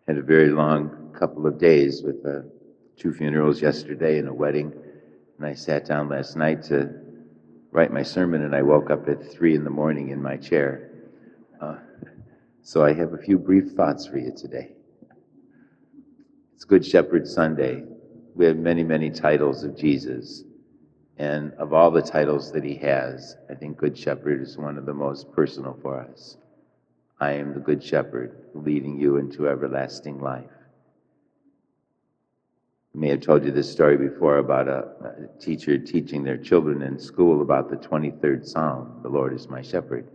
Had a very long couple of days with 2 funerals yesterday and a wedding. And I sat down last night to write my sermon, and I woke up at 3 in the morning in my chair. So I have a few brief thoughts for you today. It's Good Shepherd Sunday. We have many, many titles of Jesus. And of all the titles that he has, I think Good Shepherd is one of the most personal for us. I am the Good Shepherd, leading you into everlasting life. I may have told you this story before about a teacher teaching their children in school about the 23rd Psalm, the Lord is my shepherd.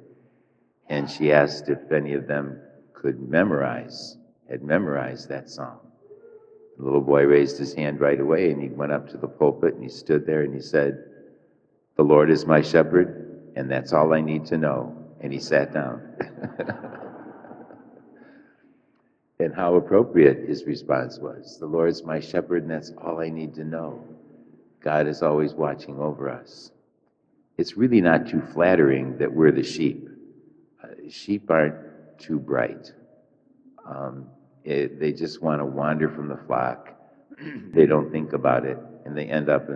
And she asked if any of them had memorized that psalm. The little boy raised his hand right away, and he went up to the pulpit, and he stood there, and he said, "The Lord is my shepherd, and that's all I need to know." And he sat down. And how appropriate his response was. The Lord is my shepherd, and that's all I need to know. God is always watching over us. It's really not too flattering that we're the sheep. Sheep aren't too bright. They just want to wander from the flock. They don't think about it, and they end up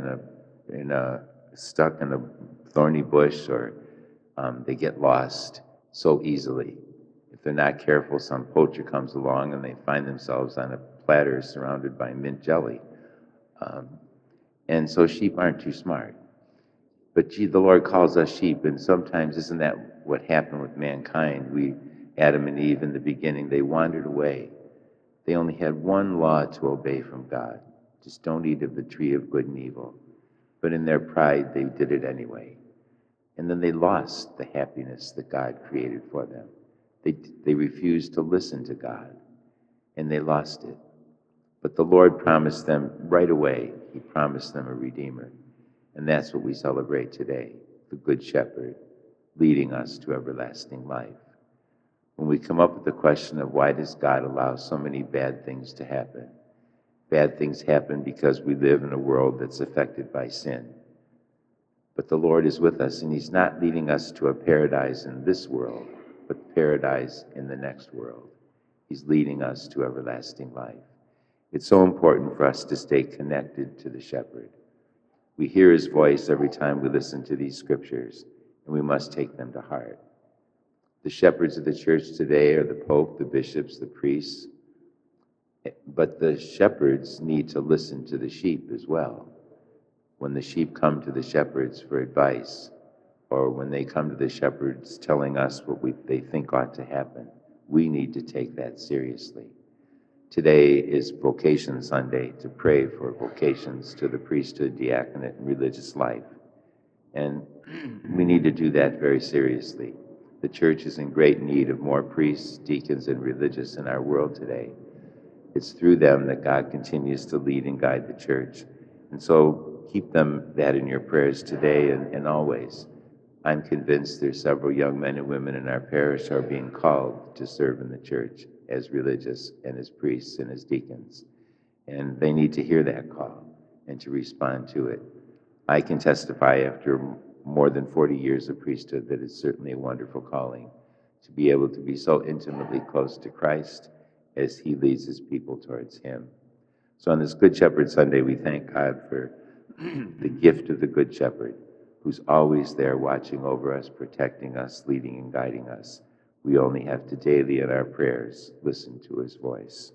stuck in a thorny bush, or they get lost so easily. If they're not careful, some poacher comes along and they find themselves on a platter surrounded by mint jelly. And so sheep aren't too smart. But the Lord calls us sheep, and sometimes isn't that what happened with mankind? Adam and Eve in the beginning, they wandered away. They only had one law to obey from God. Just don't eat of the tree of good and evil. But in their pride, they did it anyway. And then they lost the happiness that God created for them. They refused to listen to God, and they lost it. But the Lord promised them right away, he promised them a Redeemer. And that's what we celebrate today, the Good Shepherd, leading us to everlasting life. When we come up with the question of why does God allow so many bad things to happen? Bad things happen because we live in a world that's affected by sin. But the Lord is with us, and he's not leading us to a paradise in this world, but paradise in the next world. He's leading us to everlasting life. It's so important for us to stay connected to the shepherd. We hear his voice every time we listen to these scriptures, and we must take them to heart. The shepherds of the church today are the Pope, the bishops, the priests, but the shepherds need to listen to the sheep as well. When the sheep come to the shepherds for advice, or when they come to the shepherds telling us what they think ought to happen, we need to take that seriously. Today is Vocation Sunday, to pray for vocations to the priesthood, diaconate, and religious life. And we need to do that very seriously. The church is in great need of more priests, deacons, and religious in our world today. It's through them that God continues to lead and guide the church. And so keep that in your prayers today and always. I'm convinced there's several young men and women in our parish who are being called to serve in the church as religious and as priests and as deacons. And they need to hear that call and to respond to it. I can testify after more than 40 years of priesthood that it's certainly a wonderful calling to be able to be so intimately close to Christ as he leads his people towards him. So on this Good Shepherd Sunday, we thank God for the gift of the Good Shepherd, who's always there watching over us, protecting us, leading and guiding us. We only have to daily in our prayers listen to his voice.